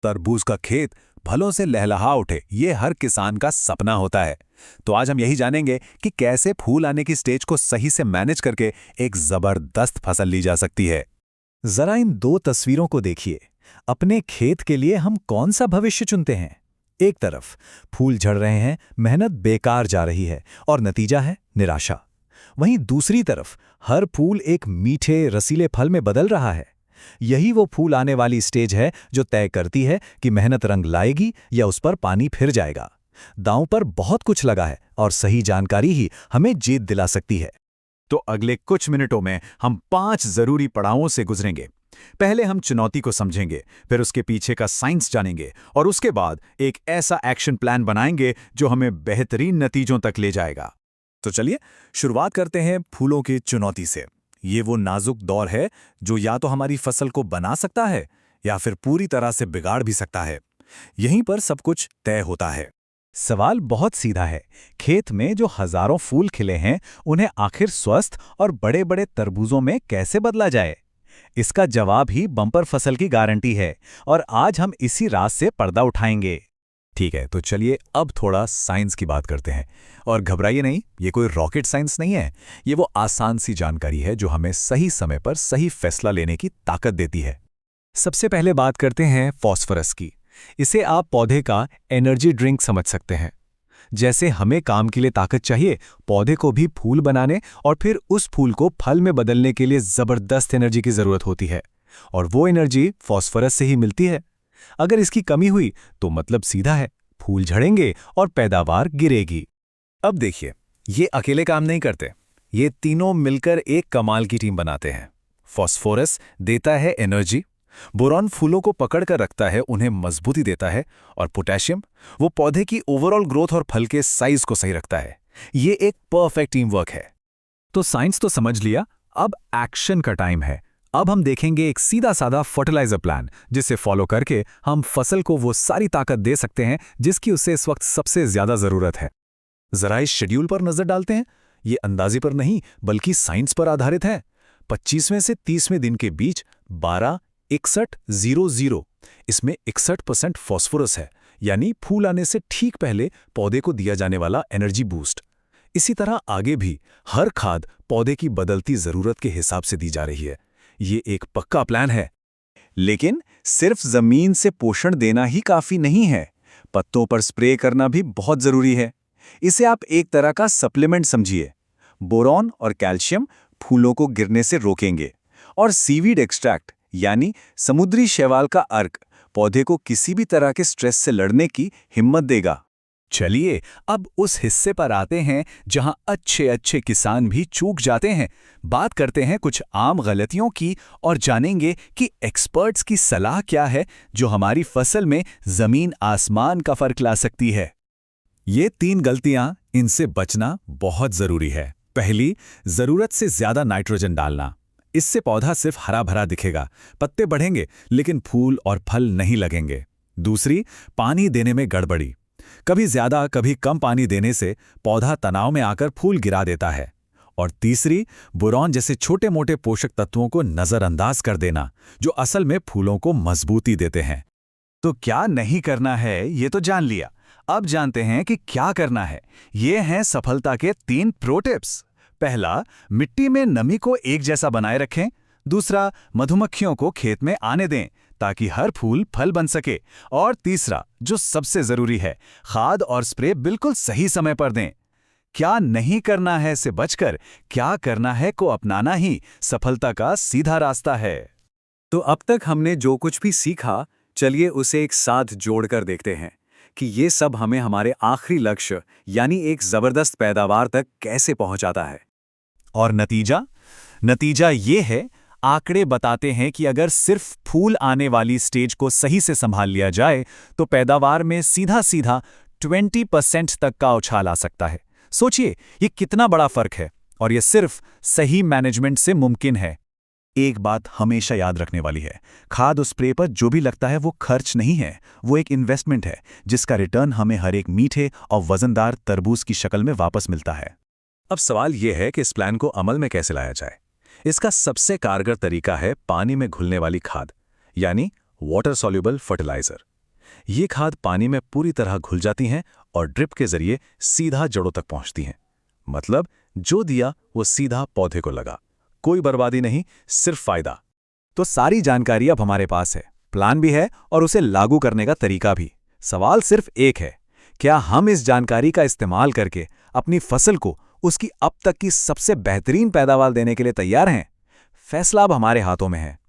तरबूज का खेत फलों से लहलहा उठे, ये हर किसान का सपना होता है। तो आज हम यही जानेंगे कि कैसे फूल आने की स्टेज को सही से मैनेज करके एक जबरदस्त फसल ली जा सकती है। जरा इन दो तस्वीरों को देखिए। अपने खेत के लिए हम कौन सा भविष्य चुनते हैं? एक तरफ फूल झड़ रहे हैं, मेहनत बेकार जा रही है और नतीजा है निराशा। वहीं दूसरी तरफ हर फूल एक मीठे रसीले फल में बदल रहा है। यही वो फूल आने वाली स्टेज है जो तय करती है कि मेहनत रंग लाएगी या उस पर पानी फिर जाएगा। दांव पर बहुत कुछ लगा है और सही जानकारी ही हमें जीत दिला सकती है। तो अगले कुछ मिनटों में हम 5 जरूरी पड़ावों से गुजरेंगे। पहले हम चुनौती को समझेंगे, फिर उसके पीछे का साइंस जानेंगे और उसके बाद एक ऐसा एक्शन प्लान बनाएंगे जो हमें बेहतरीन नतीजों तक ले जाएगा। तो चलिए शुरुआत करते हैं फूलों की चुनौती से। ये वो नाजुक दौर है जो या तो हमारी फसल को बना सकता है या फिर पूरी तरह से बिगाड़ भी सकता है। यहीं पर सब कुछ तय होता है। सवाल बहुत सीधा है। खेत में जो हजारों फूल खिले हैं, उन्हें आखिर स्वस्थ और बड़े बड़े तरबूजों में कैसे बदला जाए? इसका जवाब ही बम्पर फसल की गारंटी है और आज हम इसी राज से पर्दा उठाएंगे। ठीक है, तो चलिए अब थोड़ा साइंस की बात करते हैं। और घबराइए नहीं, ये कोई रॉकेट साइंस नहीं है। ये वो आसान सी जानकारी है जो हमें सही समय पर सही फैसला लेने की ताकत देती है। सबसे पहले बात करते हैं फॉस्फोरस की। इसे आप पौधे का एनर्जी ड्रिंक समझ सकते हैं। जैसे हमें काम के लिए ताकत चाहिए, पौधे को भी फूल बनाने और फिर उस फूल को फल में बदलने के लिए जबरदस्त एनर्जी की जरूरत होती है, और वो एनर्जी फॉस्फोरस से ही मिलती है। अगर इसकी कमी हुई तो मतलब सीधा है, फूल झड़ेंगे और पैदावार गिरेगी। अब देखिए, ये अकेले काम नहीं करते। ये तीनों मिलकर एक कमाल की टीम बनाते हैं। फॉस्फोरस देता है एनर्जी, बोरॉन फूलों को पकड़ कर रखता है, उन्हें मजबूती देता है, और पोटेशियम वो पौधे की ओवरऑल ग्रोथ और फल के साइज को सही रखता है। ये एक परफेक्ट टीम वर्क है। तो साइंस तो समझ लिया, अब एक्शन का टाइम है। अब हम देखेंगे एक सीधा साधा फर्टिलाइजर प्लान, जिसे फॉलो करके हम फसल को वो सारी ताकत दे सकते हैं जिसकी उसे इस वक्त सबसे ज्यादा जरूरत है। जरा इस शेड्यूल पर नजर डालते हैं। ये अंदाजे पर नहीं बल्कि साइंस पर आधारित है। 25वें से 30वें दिन के बीच 12-61-00, इसमें 61% फॉस्फोरस है, यानी फूल आने से ठीक पहले पौधे को दिया जाने वाला एनर्जी बूस्ट। इसी तरह आगे भी हर खाद पौधे की बदलती जरूरत के हिसाब से दी जा रही है। ये एक पक्का प्लान है। लेकिन सिर्फ जमीन से पोषण देना ही काफी नहीं है। पत्तों पर स्प्रे करना भी बहुत जरूरी है। इसे आप एक तरह का सप्लीमेंट समझिए। बोरॉन और कैल्शियम फूलों को गिरने से रोकेंगे, और सीवीड एक्सट्रैक्ट यानी समुद्री शैवाल का अर्क पौधे को किसी भी तरह के स्ट्रेस से लड़ने की हिम्मत देगा। चलिए अब उस हिस्से पर आते हैं जहां अच्छे अच्छे किसान भी चूक जाते हैं। बात करते हैं कुछ आम गलतियों की और जानेंगे कि एक्सपर्ट्स की सलाह क्या है जो हमारी फसल में जमीन आसमान का फर्क ला सकती है। ये 3 गलतियां, इनसे बचना बहुत जरूरी है। पहली, जरूरत से ज्यादा नाइट्रोजन डालना। इससे पौधा सिर्फ हरा भरा दिखेगा, पत्ते बढ़ेंगे लेकिन फूल और फल नहीं लगेंगे। दूसरी, पानी देने में गड़बड़ी। कभी ज्यादा कभी कम पानी देने से पौधा तनाव में आकर फूल गिरा देता है। और तीसरी, बोरॉन जैसे छोटे मोटे पोषक तत्वों को नजरअंदाज कर देना, जो असल में फूलों को मजबूती देते हैं। तो क्या नहीं करना है ये तो जान लिया, अब जानते हैं कि क्या करना है। ये हैं सफलता के 3 प्रो टिप्स। पहला, मिट्टी में नमी को एक जैसा बनाए रखें। दूसरा, मधुमक्खियों को खेत में आने दें ताकि हर फूल फल बन सके। और तीसरा, जो सबसे जरूरी है, खाद और स्प्रे बिल्कुल सही समय पर दें। क्या नहीं करना है से बचकर क्या करना है को अपनाना ही सफलता का सीधा रास्ता है। तो अब तक हमने जो कुछ भी सीखा, चलिए उसे एक साथ जोड़कर देखते हैं कि ये सब हमें हमारे आखिरी लक्ष्य यानी एक जबरदस्त पैदावार तक कैसे पहुंचाता है। और नतीजा ये है, आंकड़े बताते हैं कि अगर सिर्फ फूल आने वाली स्टेज को सही से संभाल लिया जाए तो पैदावार में सीधा सीधा 20% तक का उछाल आ सकता है। सोचिए ये कितना बड़ा फर्क है, और ये सिर्फ सही मैनेजमेंट से मुमकिन है। एक बात हमेशा याद रखने वाली है, खाद और स्प्रे पर जो भी लगता है वो खर्च नहीं है, वो एक इन्वेस्टमेंट है जिसका रिटर्न हमें हर एक मीठे और वजनदार तरबूज की शक्ल में वापस मिलता है। अब सवाल यह है कि इस प्लान को अमल में कैसे लाया जाए। इसका सबसे कारगर तरीका है पानी में घुलने वाली खाद, यानी वाटर सॉल्युबल फर्टिलाइजर। ये खाद पानी में पूरी तरह घुल जाती हैं और ड्रिप के जरिए सीधा जड़ों तक पहुंचती हैं। मतलब जो दिया वो सीधा पौधे को लगा। कोई बर्बादी नहीं, सिर्फ फायदा। तो सारी जानकारी अब हमारे पास है, प्लान भी है और उसे लागू करने का तरीका भी। सवाल सिर्फ एक है, क्या हम इस जानकारी का इस्तेमाल करके अपनी फसल को उसकी अब तक की सबसे बेहतरीन पैदावार देने के लिए तैयार हैं? फैसला अब हमारे हाथों में है।